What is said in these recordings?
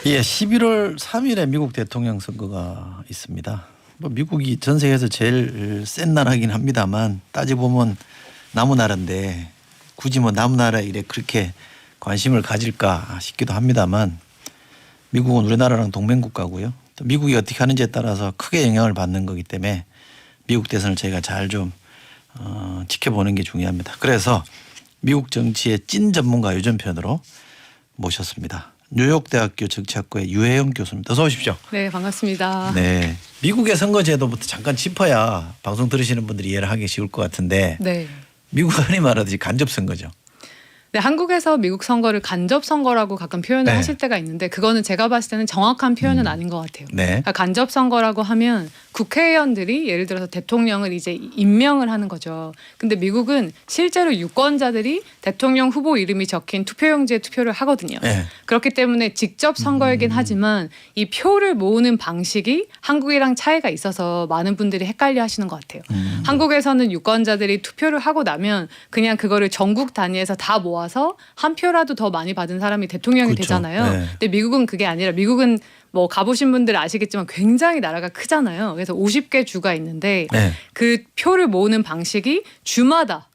예, 11월 3일에 미국 대통령 선거가 있습니다. 뭐 미국이 전 세계에서 제일 센 나라긴 합니다만 따져보면 남은 나라인데 굳이 뭐 남은 나라 일에 그렇게 관심을 가질까 싶기도 합니다만 미국은 우리나라랑 동맹국가고요. 또 미국이 어떻게 하는지에 따라서 크게 영향을 받는 거기 때문에 미국 대선을 저희가 잘 좀 지켜보는 게 중요합니다. 그래서 미국 정치의 찐 전문가 유전편으로 모셨습니다. 뉴욕대학교 정치학부의 유혜영 교수입니다. 어서 오십시오. 네, 반갑습니다. 네, 미국의 선거제도부터 잠깐 짚어야 방송 들으시는 분들이 이해를 하기 쉬울 것 같은데 네. 미국은 흔히 말하듯이 간접선거죠. 네, 한국에서 미국 선거를 간접 선거라고 가끔 표현을 네. 하실 때가 있는데 그거는 제가 봤을 때는 정확한 표현은 아닌 것 같아요. 네. 그러니까 간접 선거라고 하면 국회의원들이 예를 들어서 대통령을 이제 임명을 하는 거죠. 근데 미국은 실제로 유권자들이 대통령 후보 이름이 적힌 투표용지에 투표를 하거든요. 네. 그렇기 때문에 직접 선거이긴 하지만 이 표를 모으는 방식이 한국이랑 차이가 있어서 많은 분들이 헷갈려 하시는 것 같아요. 한국에서는 유권자들이 투표를 하고 나면 그냥 그거를 전국 단위에서 다 모아서 한 표라도 더 많이 받은 사람이 대통령이 그렇죠. 되잖아요. 네. 근데 미국은 그게 아니라 미국은 뭐 가보신 분들 아시겠지만 굉장히 나라가 크잖아요. 그래서 50개 주가 있는데 네. 그 표를 모으는 방식이 주마다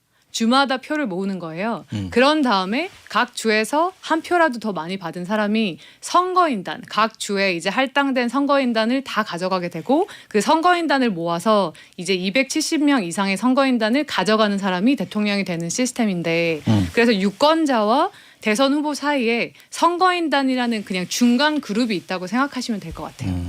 표를 모으는 거예요. 그런 다음에 각 주에서 한 표라도 더 많이 받은 사람이 선거인단, 각 주에 이제 할당된 선거인단을 다 가져가게 되고 그 선거인단을 모아서 이제 270명 이상의 선거인단을 가져가는 사람이 대통령이 되는 시스템인데 그래서 유권자와 대선 후보 사이에 선거인단이라는 그냥 중간 그룹이 있다고 생각하시면 될 것 같아요.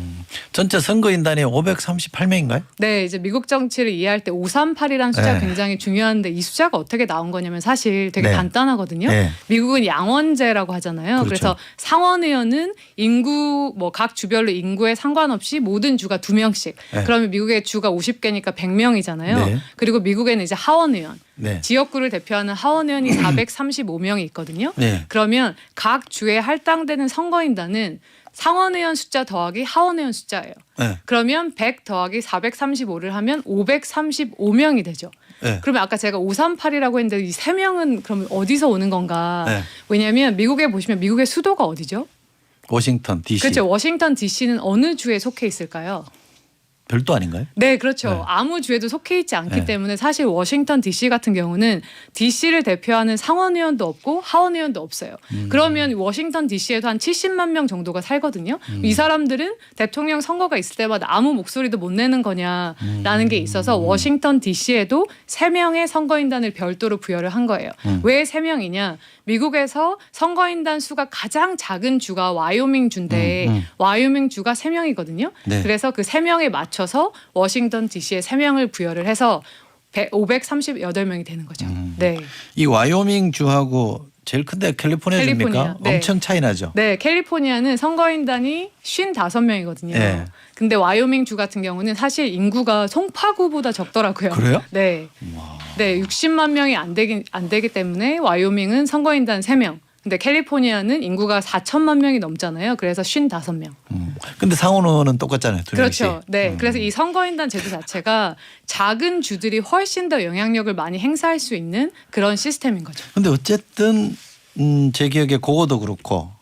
전체 선거인단이 538명인가요? 네, 이제 미국 정치를 이해할 때 538이라는 숫자가 네. 굉장히 중요한데 이 숫자가 어떻게 나온 거냐면 사실 되게 네. 간단하거든요. 네. 미국은 양원제라고 하잖아요. 그렇죠. 그래서 상원의원은 인구 뭐 각 주별로 인구에 상관없이 모든 주가 2명씩. 네. 그러면 미국의 주가 50개니까 100명이잖아요. 네. 그리고 미국에는 이제 하원의원, 네. 지역구를 대표하는 하원의원이 435명이 있거든요. 네. 그러면 각 주에 할당되는 선거인단은 상원의원 숫자 더하기 하원의원 숫자예요. 네. 그러면 100 더하기 435를 하면 535명이 되죠. 네. 그러면 아까 제가 538이라고 했는데 이 3명은 그러면 어디서 오는 건가? 네. 왜냐하면 미국에 보시면 미국의 수도가 어디죠? 워싱턴 DC. 그렇죠. 워싱턴 DC는 어느 주에 속해 있을까요? 별도 아닌가요? 네, 그렇죠. 네. 아무 주에도 속해 있지 않기 네. 때문에 사실 워싱턴 DC 같은 경우는 DC를 대표하는 상원의원도 없고 하원의원도 없어요. 그러면 워싱턴 DC에도 한 70만 명 정도가 살거든요. 이 사람들은 대통령 선거가 있을 때마다 아무 목소리도 못 내는 거냐라는 게 있어서 워싱턴 DC에도 3명의 선거인단을 별도로 부여를 한 거예요. 왜 3명이냐? 미국에서 선거인단 수가 가장 작은 주가 와이오밍 주인데 와이오밍 주가 3명이거든요. 네. 그래서 그 3명에 맞춰서 워싱턴 DC에 3명을 부여를 해서 538명이 되는 거죠. 네. 이 와이오밍 주하고 제일 큰데 캘리포니아 줍니까? 캘리포니아. 네. 엄청 차이 나죠. 네, 캘리포니아는 선거인단이 55명이거든요. 네. 근데 와이오밍 주 같은 경우는 사실 인구가 송파구보다 적더라고요. 그래요? 네. 와. 네, 60만 명이 안 되기 때문에 와이오밍은 선거인단 3명. 근데 캘리포니아는 인구가 4천만 명이 넘잖아요. 그래서 55명. 근데 상원은 똑같잖아요. 두 명씩. 그렇죠. 네. 그래서 이 선거인단 제도 자체가 작은 주들이 훨씬 더 영향력을 많이 행사할 수 있는 그런 시스템인 거죠. 근데 어쨌든 제 기억에 그거도 그렇고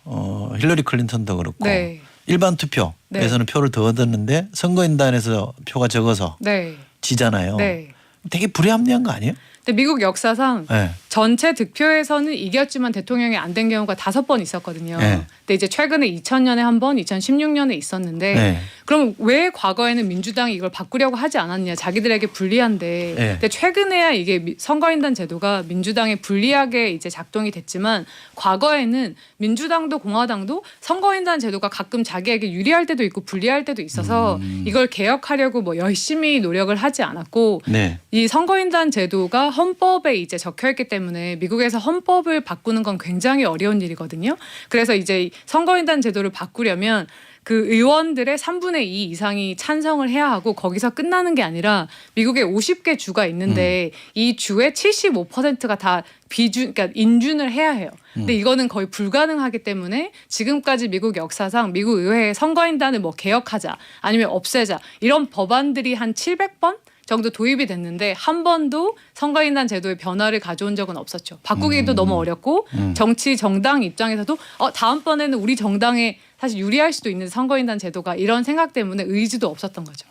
힐러리 클린턴도 그렇고 네. 일반 투표에서는 표를 더 얻었는데 선거인단에서 표가 적어서 네. 지잖아요. 네. 되게 불합리한 거 아니에요? 근데 미국 역사상 네. 전체 득표에서는 이겼지만 대통령이 안 된 경우가 5번 있었거든요. 네. 근데 이제 최근에 2000년에 한 번, 2016년에 있었는데 네. 그럼 왜 과거에는 민주당이 이걸 바꾸려고 하지 않았냐? 자기들에게 불리한데. 네. 근데 최근에야 이게 선거인단 제도가 민주당에 불리하게 이제 작동이 됐지만 과거에는 민주당도 공화당도 선거인단 제도가 가끔 자기에게 유리할 때도 있고 불리할 때도 있어서 이걸 개혁하려고 뭐 열심히 노력을 하지 않았고 네. 이 선거인단 제도가 헌법에 이제 적혀있기 때문에 미국에서 헌법을 바꾸는 건 굉장히 어려운 일이거든요. 그래서 이제 선거인단 제도를 바꾸려면 그 의원들의 3분의 2 이상이 찬성을 해야 하고 거기서 끝나는 게 아니라 미국에 50개 주가 있는데 이 주의 75%가 다 그러니까 인준을 해야 해요. 근데 이거는 거의 불가능하기 때문에 지금까지 미국 역사상 미국 의회에 선거인단을 뭐 개혁하자 아니면 없애자 이런 법안들이 한 700번 정도 도입이 됐는데 한 번도 선거인단 제도의 변화를 가져온 적은 없었죠. 바꾸기도 너무 어렵고 정치 정당 입장에서도 다음번에는 우리 정당에 사실 유리할 수도 있는 선거인단 제도가 이런 생각 때문에 의지도 없었던 거죠.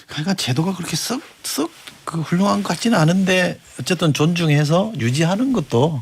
그러니까 제도가 그렇게 썩 그 훌륭한 것 같지는 않은데 어쨌든 존중해서 유지하는 것도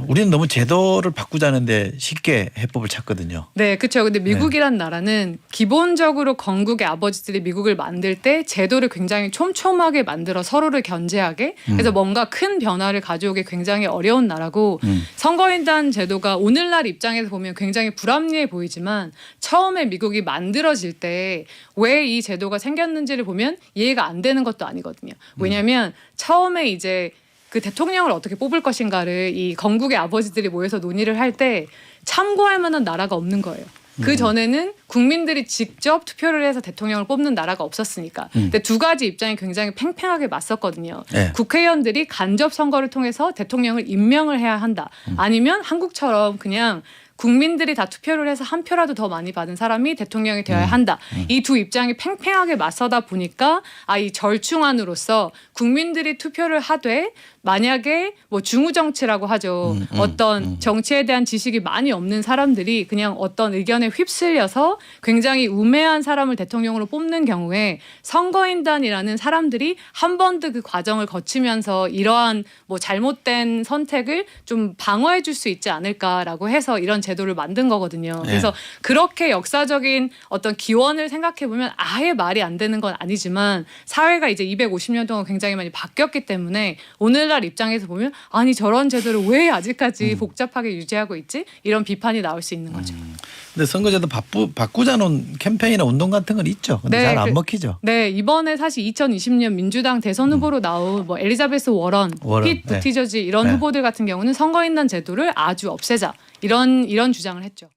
우리는 너무 제도를 바꾸자는데 쉽게 해법을 찾거든요. 네, 그렇죠. 근데 미국이란 나라는 기본적으로 건국의 아버지들이 미국을 만들 때 제도를 굉장히 촘촘하게 만들어 서로를 견제하게 그래서 뭔가 큰 변화를 가져오기 굉장히 어려운 나라고 선거인단 제도가 오늘날 입장에서 보면 굉장히 불합리해 보이지만 처음에 미국이 만들어질 때 왜 이 제도가 생겼는지를 보면 이해가 안 되는 것도 아니거든요. 왜냐하면 처음에 이제 그 대통령을 어떻게 뽑을 것인가를 이 건국의 아버지들이 모여서 논의를 할 때 참고할 만한 나라가 없는 거예요. 그 전에는 국민들이 직접 투표를 해서 대통령을 뽑는 나라가 없었으니까. 근데 두 가지 입장이 굉장히 팽팽하게 맞섰거든요. 네. 국회의원들이 간접 선거를 통해서 대통령을 임명을 해야 한다. 아니면 한국처럼 그냥 국민들이 다 투표를 해서 한 표라도 더 많이 받은 사람이 대통령이 되어야 한다. 이 두 입장이 팽팽하게 맞서다 보니까 이 절충안으로서 국민들이 투표를 하되 만약에 뭐 중우정치라고 하죠. 어떤 정치에 대한 지식이 많이 없는 사람들이 그냥 어떤 의견에 휩쓸려서 굉장히 우매한 사람을 대통령으로 뽑는 경우에 선거인단이라는 사람들이 한 번 더 그 과정을 거치면서 이러한 뭐 잘못된 선택을 좀 방어해 줄 수 있지 않을까라고 해서 이런 제도를 만든 거거든요. 그래서 그렇게 역사적인 어떤 기원을 생각해 보면 아예 말이 안 되는 건 아니지만 사회가 이제 250년 동안 굉장히 많이 바뀌었기 때문에 오늘날 입장에서 보면 아니 저런 제도를 왜 아직까지 복잡하게 유지하고 있지? 이런 비판이 나올 수 있는 거죠. 근데 선거제도 바꾸자는 캠페인이나 운동 같은 건 있죠. 근데 잘 안 먹히죠. 네, 이번에 사실 2020년 민주당 대선 후보로 나온 뭐 엘리자베스 워런, 핏 부티저지 이런 후보들 같은 경우는 선거인단 제도를 아주 없애자 이런 주장을 했죠.